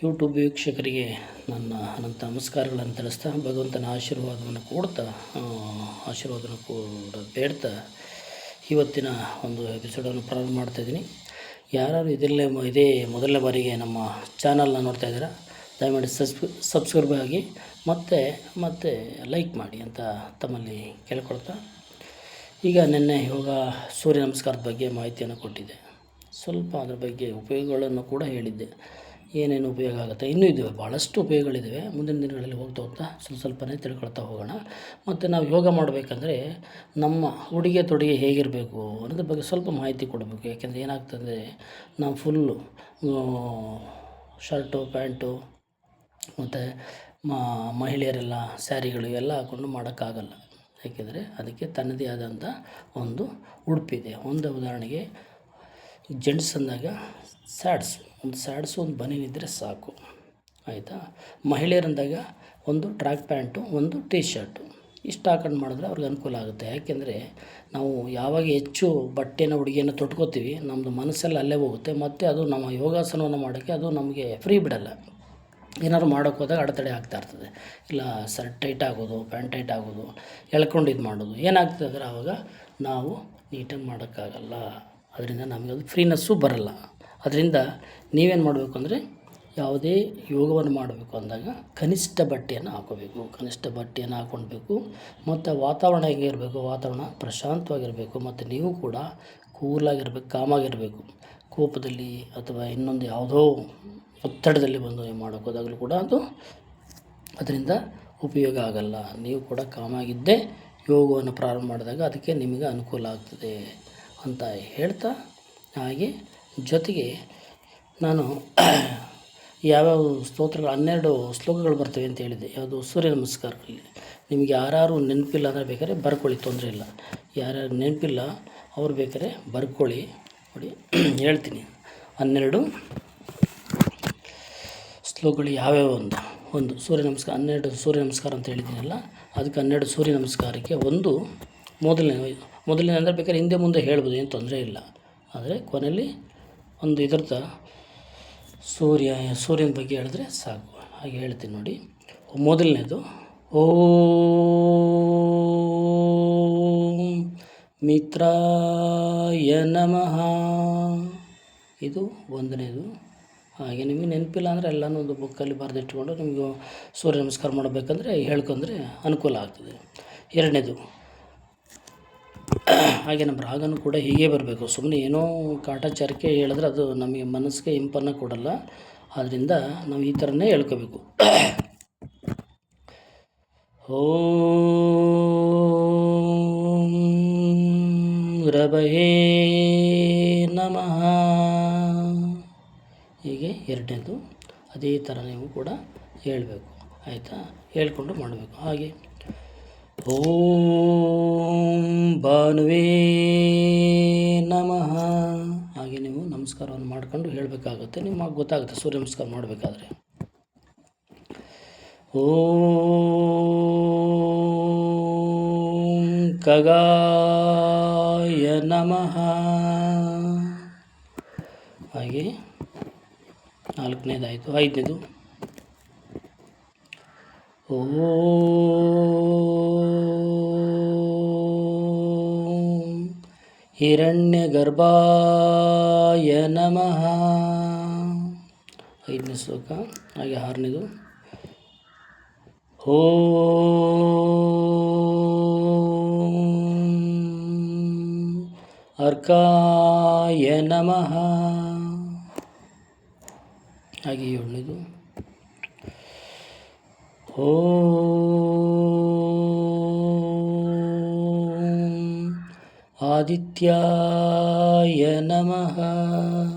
YouTube ವೀಕ್ಷಕರಿಗೆ ನನ್ನ ಅನಂತ ನಮಸ್ಕಾರಗಳನ್ನು ತಿಳಿಸ್ತಾ ಭಗವಂತನ ಆಶೀರ್ವಾದವನ್ನು ಕೂಡ ಬೇಡ್ತಾ ಇವತ್ತಿನ ಒಂದು ಎಪಿಸೋಡನ್ನು ಪ್ರಾರಂಭ ಮಾಡ್ತಾಯಿದ್ದೀನಿ. ಯಾರು ಇದೇ ಮೊದಲನೇ ಬಾರಿಗೆ ನಮ್ಮ ಚಾನಲ್ನ ನೋಡ್ತಾ ಇದ್ದೀರಾ, ದಯಮಾಡಿ ಸಬ್ಸ್ಕ್ರೈಬ್ ಆಗಿ ಮತ್ತೆ ಲೈಕ್ ಮಾಡಿ ಅಂತ ತಮ್ಮಲ್ಲಿ ಕೇಳ್ಕೊಳ್ತಾ, ಈಗ ನಿನ್ನೆ ಯೋಗ ಸೂರ್ಯ ನಮಸ್ಕಾರದ ಬಗ್ಗೆ ಮಾಹಿತಿಯನ್ನು ಕೊಟ್ಟಿದ್ದೆ. ಸ್ವಲ್ಪ ಅದರ ಬಗ್ಗೆ ಉಪಯೋಗಗಳನ್ನು ಕೂಡ ಹೇಳಿದ್ದೆ. ಏನೇನು ಉಪಯೋಗ ಆಗುತ್ತೆ, ಇನ್ನೂ ಇದ್ದಾವೆ, ಭಾಳಷ್ಟು ಉಪಯೋಗಗಳಿದ್ದಾವೆ. ಮುಂದಿನ ದಿನಗಳಲ್ಲಿ ಹೋಗ್ತಾ ಸ್ವಲ್ಪನೇ ತಿಳ್ಕೊಳ್ತಾ ಹೋಗೋಣ. ಮತ್ತು ನಾವು ಯೋಗ ಮಾಡಬೇಕಂದ್ರೆ ನಮ್ಮ ಉಡುಗೆ ತೊಡುಗೆ ಹೇಗಿರಬೇಕು ಅನ್ನೋದ್ರ ಬಗ್ಗೆ ಸ್ವಲ್ಪ ಮಾಹಿತಿ ಕೊಡಬೇಕು. ಯಾಕೆಂದರೆ ಏನಾಗ್ತದೆ, ನಾವು ಫುಲ್ಲು ಶರ್ಟು ಪ್ಯಾಂಟು ಮತ್ತು ಮಹಿಳೆಯರೆಲ್ಲ ಸ್ಯಾರಿಗಳು ಇವೆಲ್ಲ ಹಾಕ್ಕೊಂಡು ಮಾಡೋಕ್ಕಾಗಲ್ಲ. ಯಾಕೆಂದರೆ ಅದಕ್ಕೆ ತನ್ನದೇ ಆದಂಥ ಒಂದು ಉಡುಪಿದೆ. ಒಂದು ಉದಾಹರಣೆಗೆ ಜೆಂಟ್ಸ್ ಅಂದಾಗ ಸ್ಯಾಡ್ಸು ಒಂದು ಬನೀನಿದ್ದರೆ ಸಾಕು, ಆಯಿತಾ. ಮಹಿಳೆಯರಂದಾಗ ಒಂದು ಟ್ರ್ಯಾಕ್ ಪ್ಯಾಂಟು, ಒಂದು ಟೀ ಶರ್ಟು, ಇಷ್ಟು ಹಾಕೊಂಡು ಮಾಡಿದ್ರೆ ಅವ್ರಿಗೆ ಅನುಕೂಲ ಆಗುತ್ತೆ. ಯಾಕೆಂದರೆ ನಾವು ಯಾವಾಗ ಹೆಚ್ಚು ಬಟ್ಟೆನ ಉಡುಗೆಯನ್ನು ತೊಟ್ಕೋತೀವಿ, ನಮ್ಮದು ಮನಸ್ಸೆಲ್ಲ ಅಲ್ಲೇ ಹೋಗುತ್ತೆ. ಮತ್ತು ಅದು ನಮ್ಮ ಯೋಗಾಸನವನ್ನು ಮಾಡೋಕ್ಕೆ ಅದು ನಮಗೆ ಫ್ರೀ ಬಿಡಲ್ಲ. ಏನಾದ್ರು ಮಾಡೋಕ್ಕೆ ಹೋದಾಗ ಅಡೆತಡೆ ಆಗ್ತಾಯಿರ್ತದೆ. ಇಲ್ಲ ಶರ್ಟ್ ಟೈಟ್ ಆಗೋದು, ಪ್ಯಾಂಟ್ ಟೈಟ್ ಆಗೋದು, ಎಳ್ಕೊಂಡು ಇದು ಮಾಡೋದು ಏನಾಗ್ತದೆ ಅಂದರೆ ಆವಾಗ ನಾವು ನೀಟಾಗಿ ಮಾಡೋಕ್ಕಾಗಲ್ಲ. ಅದರಿಂದ ನಮಗೆ ಅದು ಫ್ರೀನೆಸ್ಸು ಬರಲ್ಲ. ಅದರಿಂದ ನೀವೇನು ಮಾಡಬೇಕು ಅಂದರೆ, ಯಾವುದೇ ಯೋಗವನ್ನು ಮಾಡಬೇಕು ಅಂದಾಗ ಕನಿಷ್ಠ ಬಟ್ಟೆಯನ್ನು ಹಾಕ್ಕೋಬೇಕು. ಕನಿಷ್ಠ ಬಟ್ಟೆಯನ್ನು ಹಾಕ್ಕೊಳ್ಬೇಕು. ಮತ್ತು ವಾತಾವರಣ ಹೇಗೆ ಇರಬೇಕು, ವಾತಾವರಣ ಪ್ರಶಾಂತವಾಗಿರಬೇಕು. ಮತ್ತು ನೀವು ಕೂಡ ಕೂಲಾಗಿರ್ಬೇಕು, ಕಾಮಾಗಿರಬೇಕು. ಕೋಪದಲ್ಲಿ ಅಥವಾ ಇನ್ನೊಂದು ಯಾವುದೋ ಒತ್ತಡದಲ್ಲಿ ಬಂದು ಮಾಡೋಕ್ಕೆ ಹೋದಾಗಲೂ ಕೂಡ ಅದರಿಂದ ಉಪಯೋಗ ಆಗಲ್ಲ. ನೀವು ಕೂಡ ಕಾಮಾಗಿದ್ದೇ ಯೋಗವನ್ನು ಪ್ರಾರಂಭ ಮಾಡಿದಾಗ ಅದಕ್ಕೆ ನಿಮಗೆ ಅನುಕೂಲ ಆಗ್ತದೆ ಅಂತ ಹೇಳ್ತಾ, ಹಾಗೆ ಜೊತೆಗೆ ನಾನು ಯಾವ್ಯಾವ ಸ್ತೋತ್ರಗಳು 12 ಶ್ಲೋಕಗಳು ಬರ್ತವೆ ಅಂತ ಹೇಳಿದೆ. ಯಾವುದು ಸೂರ್ಯ ನಮಸ್ಕಾರಗಳಲ್ಲಿ. ನಿಮಗೆ ಯಾರು ನೆನಪಿಲ್ಲ ಅಂದರೆ ಬೇಕಾದ್ರೆ ಬರ್ಕೊಳ್ಳಿ, ತೊಂದರೆ ಇಲ್ಲ. ಯಾರ್ಯಾರು ನೆನಪಿಲ್ಲ ಅವ್ರು ಬೇಕಾದ್ರೆ ಬರ್ಕೊಳ್ಳಿ. ನೋಡಿ ಹೇಳ್ತೀನಿ. 12 ಶ್ಲೋಕಗಳು ಯಾವ್ಯಾವ ಒಂದು ಸೂರ್ಯ ನಮಸ್ಕಾರ, 12 ಸೂರ್ಯ ನಮಸ್ಕಾರ ಅಂತ ಹೇಳಿದ್ದೀನಲ್ಲ, ಅದಕ್ಕೆ 12 ಸೂರ್ಯ ನಮಸ್ಕಾರಕ್ಕೆ ಒಂದು ಮೊದಲನೇ ಅಂದರೆ ಬೇಕಾದ್ರೆ ಹಿಂದೆ ಮುಂದೆ ಹೇಳ್ಬೋದು, ಏನು ತೊಂದರೆ ಇಲ್ಲ. ಆದರೆ ಕೊನೆಯಲ್ಲಿ ಒಂದು ಇದರ್ಥ ಸೂರ್ಯನ ಬಗ್ಗೆ ಹೇಳಿದ್ರೆ ಸಾಕು. ಹಾಗೆ ಹೇಳ್ತೀನಿ ನೋಡಿ. ಮೊದಲನೇದು ಓಂ ಮಿತ್ರಾಯ ನಮಃ, ಇದು ಒಂದನೇದು. ಹಾಗೆ ನಿಮಗೆ ನೆನಪಿಲ್ಲ ಅಂದರೆ ಎಲ್ಲನೂ ಒಂದು ಬುಕ್ಕಲ್ಲಿ ಬರೆದಿಟ್ಕೊಂಡು ನಿಮಗೆ ಸೂರ್ಯ ನಮಸ್ಕಾರ ಮಾಡಬೇಕಂದ್ರೆ ಹೇಳ್ಕೊಂಡ್ರೆ ಅನುಕೂಲ ಆಗ್ತದೆ. ಎರಡನೇದು, ಹಾಗೆ ನಮ್ಮ ರಾಗನೂ ಕೂಡ ಹೀಗೆ ಬರಬೇಕು. ಸುಮ್ಮನೆ ಏನೋ ಕಾಟಾಚಾರಕ್ಕೆ ಹೇಳಿದ್ರೆ ಅದು ನಮಗೆ ಮನಸ್ಸಿಗೆ ಇಂಪನ್ನು ಕೊಡಲ್ಲ. ಆದ್ದರಿಂದ ನಾವು ಈ ಥರನೇ ಹೇಳ್ಕೋಬೇಕು. ಓಂ ರಭಯೇ ನಮಃ, ಹೀಗೆ ಎರಡನೇದು. ಅದೇ ಥರ ನೀವು ಕೂಡ ಹೇಳಬೇಕು, ಆಯಿತಾ. ಹೇಳ್ಕೊಂಡು ಮಾಡಬೇಕು. ಹಾಗೆ ಓಂ ಭಾನುವೇ ನಮಃ, ಹಾಗೆ ನೀವು ನಮಸ್ಕಾರವನ್ನು ಮಾಡ್ಕೊಂಡು ಹೇಳಬೇಕಾಗುತ್ತೆ. ನಿಮಗೆ ಗೊತ್ತಾಗುತ್ತೆ ಸೂರ್ಯ ನಮಸ್ಕಾರ ಮಾಡಬೇಕಾದ್ರೆ. ಓಂ ಖಗಾಯ ನಮಃ, ಹಾಗೆ ನಾಲ್ಕನೇದಾಯಿತು. ಐದನೇದು ಓಂ ಹಿರಣ್ಯಗರ್ಭಾಯ ನಮಃ, 5ನೇ ಶ್ಲೋಕ. ಹಾಗೆ 6ನೇದು ಓಂ ಅರ್ಕಾಯ ನಮಃ, ಹಾಗೆ 7ನೇದು ಓಂ ಆದಿತ್ಯಾಯ ನಮಃ.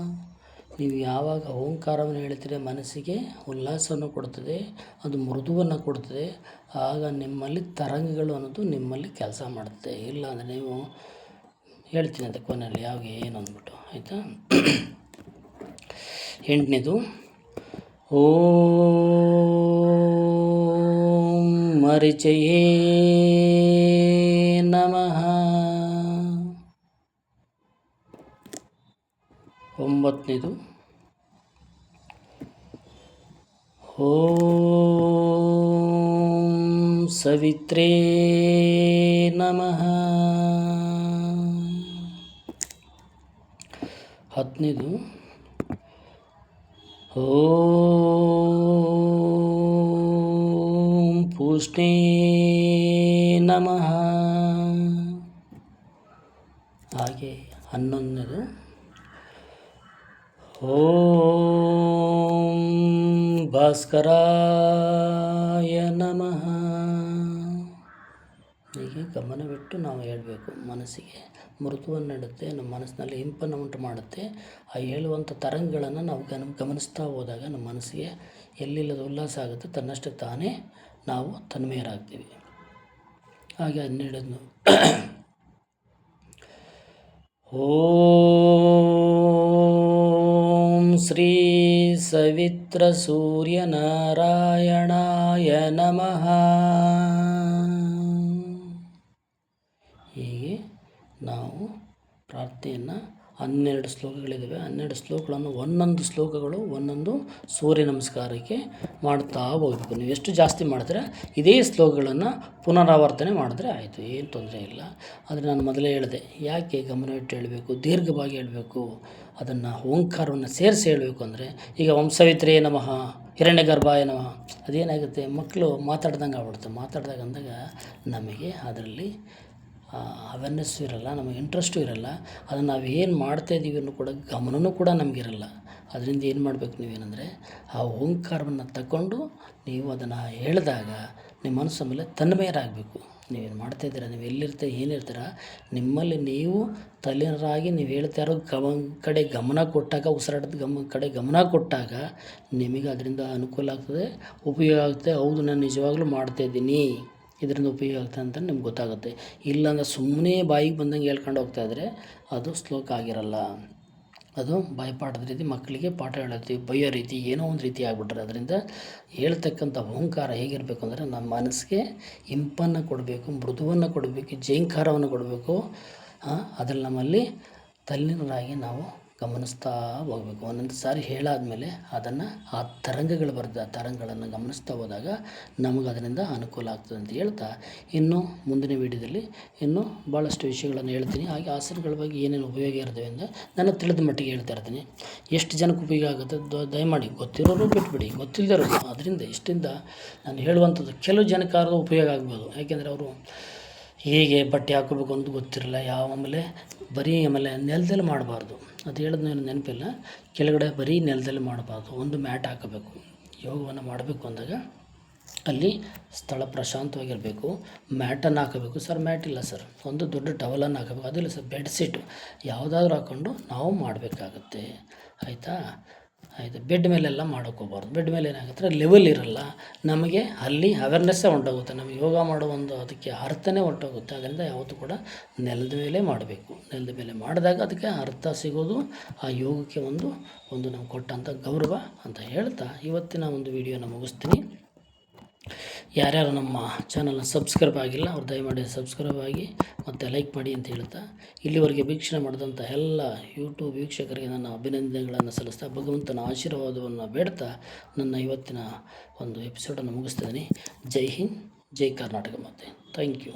ನೀವು ಯಾವಾಗ ಓಂಕಾರವನ್ನು ಹೇಳ್ತೀರಿ ಮನಸ್ಸಿಗೆ ಉಲ್ಲಾಸವನ್ನು ಕೊಡ್ತದೆ, ಅದು ಮೃದುವನ್ನು ಕೊಡ್ತದೆ. ಆಗ ನಿಮ್ಮಲ್ಲಿ ತರಂಗಗಳು ಅನ್ನೋದು ನಿಮ್ಮಲ್ಲಿ ಕೆಲಸ ಮಾಡುತ್ತೆ. ಇಲ್ಲ ಅಂದರೆ ನೀವು ಹೇಳ್ತೀನಿ ಅಂತ ಕೊನೆಯಲ್ಲಿ ಯಾವಾಗ ಏನು ಅಂದ್ಬಿಟ್ಟು, ಆಯಿತಾ. 8ನೇದು ಓಂ ಮರಿಚಯೇ ನಮಃ, 9ನೇದು ಓಂ ಸವಿತ್ರೇ ನಮಃ. 10ನೇದು ಓಂ ಪೂಷ್ಣೇ ನಮಃ. ಹಾಗೆ 11ನೇದು ಓಂ ಭಾಸ್ಕರಾಯ ನಮಃ. ಹೀಗೆ ಗಮನವಿಟ್ಟು ನಾವು ಹೇಳಬೇಕು. ಮನಸ್ಸಿಗೆ ಮೃದುವನ್ನು ನೀಡುತ್ತೆ, ನಮ್ಮ ಮನಸ್ಸಿನಲ್ಲಿ ಇಂಪನ್ನು ಉಂಟು ಮಾಡುತ್ತೆ. ಆ ಹೇಳುವಂಥ ತರಂಗಗಳನ್ನು ನಾವು ಗಮನಿಸ್ತಾ ಹೋದಾಗ ನಮ್ಮ ಮನಸ್ಸಿಗೆ ಎಲ್ಲಿಲ್ಲದ ಉಲ್ಲಾಸ ಆಗುತ್ತೆ. ತನ್ನಷ್ಟಕ್ಕೆ ತಾನೇ ನಾವು ತನ್ಮಯರಾಗ್ತೀವಿ. ಹಾಗೆ 12ನೇದು ಓಂ ಶ್ರೀ ಸವಿತ್ರ ಸೂರ್ಯನಾರಾಯಣಾಯ ನಮಃ. ಹೀಗೆ ನಾವು ಪ್ರಾರ್ಥನೆಯನ್ನು 12 ಶ್ಲೋಕಗಳಿದ್ದಾವೆ. 12 ಶ್ಲೋಕಗಳನ್ನು ಒಂದೊಂದು ಶ್ಲೋಕಗಳು ಒಂದೊಂದು ಸೂರ್ಯ ನಮಸ್ಕಾರಕ್ಕೆ ಮಾಡ್ತಾ ಹೋಗಬೇಕು. ನೀವು ಎಷ್ಟು ಜಾಸ್ತಿ ಮಾಡ್ತೀರಾ ಇದೇ ಶ್ಲೋಕಗಳನ್ನು ಪುನರಾವರ್ತನೆ ಮಾಡಿದ್ರೆ ಆಯಿತು, ಏನು ತೊಂದರೆ ಇಲ್ಲ. ಆದರೆ ನಾನು ಮೊದಲೇ ಹೇಳಿದೆ, ಯಾಕೆ ಗಮನವಿಟ್ಟು ಹೇಳಬೇಕು, ದೀರ್ಘವಾಗಿ ಹೇಳಬೇಕು, ಅದನ್ನು ಓಂಕಾರವನ್ನು ಸೇರಿಸಿ ಹೇಳಬೇಕು. ಅಂದರೆ ಈಗ ವಂಸವಿತ್ರೇ ನಮಃ, ಹಿರಣ್ಯಗರ್ಭಾಯ ನಮಃ, ಅದೇನಾಗುತ್ತೆ, ಮಕ್ಕಳು ಮಾತಾಡ್ದಂಗೆ ಆಗ್ಬಿಡುತ್ತೆ. ಮಾತಾಡ್ದಾಗ ಅಂದಾಗ ನಮಗೆ ಅದರಲ್ಲಿ ಅವೇರ್ನೆಸ್ಸು ಇರೋಲ್ಲ, ನಮಗೆ ಇಂಟ್ರೆಸ್ಟು ಇರೋಲ್ಲ. ಅದನ್ನು ನಾವು ಏನು ಮಾಡ್ತಾಯಿದ್ದೀವಿ ಅನ್ನೋ ಕೂಡ ಗಮನವೂ ಕೂಡ ನಮಗಿರಲ್ಲ. ಅದರಿಂದ ಏನು ಮಾಡಬೇಕು ನೀವೇನೆಂದರೆ, ಆ ಓಂಕಾರವನ್ನು ತಗೊಂಡು ನೀವು ಅದನ್ನು ಹೇಳಿದಾಗ ನಿಮ್ಮ ಮನಸ್ಸು ಮೇಲೆ ತನ್ಮಯರಾಗಬೇಕು. ನೀವೇನು ಮಾಡ್ತಾಯಿದ್ದೀರ, ನೀವು ಎಲ್ಲಿರ್ತೀರ, ಏನಿರ್ತೀರ, ನಿಮ್ಮಲ್ಲಿ ನೀವು ತಲ್ಲೀನರಾಗಿ ನೀವು ಹೇಳ್ತಾ ಇರೋ ಕಡೆ ಗಮನ ಕೊಟ್ಟಾಗ, ಉಸಿರಾಟದ ಕಡೆ ಗಮನ ಕೊಟ್ಟಾಗ ನಿಮಗೆ ಅದರಿಂದ ಅನುಕೂಲ ಆಗ್ತದೆ, ಉಪಯೋಗ ಆಗುತ್ತೆ. ಹೌದು, ನಾನು ನಿಜವಾಗ್ಲೂ ಮಾಡ್ತಾಯಿದ್ದೀನಿ, ಇದರಿಂದ ಉಪಯೋಗ ಆಗ್ತದೆ ಅಂತ ನಿಮ್ಗೆ ಗೊತ್ತಾಗುತ್ತೆ. ಇಲ್ಲಾಂದ್ರೆ ಸುಮ್ಮನೆ ಬಾಯಿಗೆ ಬಂದಂಗೆ ಹೇಳ್ಕೊಂಡು ಹೋಗ್ತಾಯಿದ್ರೆ ಅದು ಶ್ಲೋಕ ಆಗಿರಲ್ಲ. ಅದು ಬಾಯಿಪಾಠದ ರೀತಿ, ಮಕ್ಕಳಿಗೆ ಪಾಠ ಹೇಳೋ ಬೈಯೋ ರೀತಿ, ಏನೋ ಒಂದು ರೀತಿ ಆಗಿಬಿಟ್ರೆ. ಅದರಿಂದ ಹೇಳ್ತಕ್ಕಂಥ ಓಂಕಾರ ಹೇಗಿರಬೇಕು ಅಂದರೆ, ನಮ್ಮ ಮನಸ್ಸಿಗೆ ಇಂಪನ್ನು ಕೊಡಬೇಕು, ಮೃದುವನ್ನು ಕೊಡಬೇಕು, ಜೈಂಕಾರವನ್ನು ಕೊಡಬೇಕು. ಅದರಲ್ಲಿ ನಮ್ಮಲ್ಲಿ ತಲ್ಲೀನರಾಗಿ ನಾವು ಗಮನಿಸ್ತಾ ಹೋಗಬೇಕು. ಒಂದೊಂದು ಸಾರಿ ಹೇಳಾದಮೇಲೆ ಅದನ್ನು ಆ ತರಂಗಗಳು ಬರ್ತದೆ, ಆ ತರಂಗಗಳನ್ನು ಗಮನಿಸ್ತಾ ಹೋದಾಗ ನಮಗೆ ಅದರಿಂದ ಅನುಕೂಲ ಆಗ್ತದೆ ಅಂತ ಹೇಳ್ತಾ, ಇನ್ನು ಮುಂದಿನ ವೀಡಿಯೋದಲ್ಲಿ ಇನ್ನೂ ಭಾಳಷ್ಟು ವಿಷಯಗಳನ್ನು ಹೇಳ್ತೀನಿ. ಹಾಗೆ ಆಸನಗಳ ಬಗ್ಗೆ ಏನೇನು ಉಪಯೋಗ ಇರ್ತವೆ ಅಂದರೆ ನಾನು ತಿಳಿದ ಮಟ್ಟಿಗೆ ಹೇಳ್ತಾ ಇರ್ತೀನಿ. ಎಷ್ಟು ಜನಕ್ಕೆ ಉಪಯೋಗ ಆಗುತ್ತೆ ದಯಮಾಡಿ ಗೊತ್ತಿರೋರು ಬಿಟ್ಬಿಡಿ, ಗೊತ್ತಿಲ್ಲದಿರೋರು ಅದರಿಂದ ಇಷ್ಟಿಂದ ನಾನು ಹೇಳುವಂಥದ್ದು ಕೆಲವು ಜನಕ್ಕಾದ್ರೂ ಉಪಯೋಗ ಆಗ್ಬೋದು. ಯಾಕೆಂದರೆ ಅವರು ಹೇಗೆ ಬಟ್ಟೆ ಹಾಕೋಬೇಕು ಅಂತ ಗೊತ್ತಿರಲ್ಲ. ಆಮೇಲೆ ಬರೀ ನೆಲದಲ್ಲಿ ಮಾಡಬಾರ್ದು, ಅದು ಹೇಳೋದು ನನಗೆ ನೆನಪಿಲ್ಲ. ಕೆಳಗಡೆ ಬರೀ ನೆಲದಲ್ಲಿ ಮಾಡಬಾರ್ದು, ಒಂದು ಮ್ಯಾಟ್ ಹಾಕಬೇಕು. ಯೋಗವನ್ನು ಮಾಡಬೇಕು ಅಂದಾಗ ಅಲ್ಲಿ ಸ್ಥಳ ಪ್ರಶಾಂತವಾಗಿರಬೇಕು. ಮ್ಯಾಟನ್ನು ಹಾಕಬೇಕು. ಸರ್ ಮ್ಯಾಟ್ ಇಲ್ಲ ಸರ್, ಒಂದು ದೊಡ್ಡ ಟವಲನ್ನು ಹಾಕಬೇಕು. ಅದಿಲ್ಲ ಸರ್, ಬೆಡ್ಶೀಟು ಯಾವುದಾದ್ರೂ ಹಾಕ್ಕೊಂಡು ನಾವು ಮಾಡಬೇಕಾಗತ್ತೆ. ಆಯಿತಾ? ಬೆಡ್ ಮೇಲೆಲ್ಲ ಮಾಡೋಕ್ಕೋಗ್ಬಾರ್ದು. ಬೆಡ್ ಮೇಲೆ ಏನಾಗುತ್ತೆ, ಲೆವೆಲ್ ಇರಲ್ಲ, ನಮಗೆ ಅಲ್ಲಿ ಅವೇರ್ನೆಸ್ಸೇ ಹೊಂಟೋಗುತ್ತೆ. ನಮಗೆ ಯೋಗ ಮಾಡೋ ಒಂದು ಅದಕ್ಕೆ ಅರ್ಥನೇ ಹೊರಟೋಗುತ್ತೆ. ಅದರಿಂದ ಯಾವತ್ತೂ ಕೂಡ ನೆಲದ ಮೇಲೆ ಮಾಡಬೇಕು. ನೆಲದ ಮೇಲೆ ಮಾಡಿದಾಗ ಅದಕ್ಕೆ ಅರ್ಥ ಸಿಗೋದು, ಆ ಯೋಗಕ್ಕೆ ಒಂದು ನಾವು ಕೊಟ್ಟಂಥ ಗೌರವ ಅಂತ ಹೇಳ್ತಾ ಇವತ್ತಿನ ಒಂದು ವಿಡಿಯೋನ ಮುಗಿಸ್ತೀನಿ. ಯಾರ್ಯಾರು ನಮ್ಮ ಚಾನಲ್ನ ಸಬ್ಸ್ಕ್ರೈಬ್ ಆಗಿಲ್ಲ ಅವ್ರು ದಯಮಾಡಿ ಸಬ್ಸ್ಕ್ರೈಬ್ ಆಗಿ ಮತ್ತು ಲೈಕ್ ಮಾಡಿ ಅಂತ ಹೇಳ್ತಾ, ಇಲ್ಲಿವರೆಗೆ ವೀಕ್ಷಣೆ ಮಾಡಿದಂಥ ಎಲ್ಲ ಯೂಟ್ಯೂಬ್ ವೀಕ್ಷಕರಿಗೆ ನನ್ನ ಅಭಿನಂದನೆಗಳನ್ನು ಸಲ್ಲಿಸ್ತಾ, ಭಗವಂತನ ಆಶೀರ್ವಾದವನ್ನು ಬೇಡ್ತಾ ನನ್ನ ಇವತ್ತಿನ ಒಂದು ಎಪಿಸೋಡನ್ನು ಮುಗಿಸ್ತಿದ್ದೀನಿ. ಜೈ ಹಿಂದ್, ಜೈ ಕರ್ನಾಟಕ ಮಾತೆ. Thank you.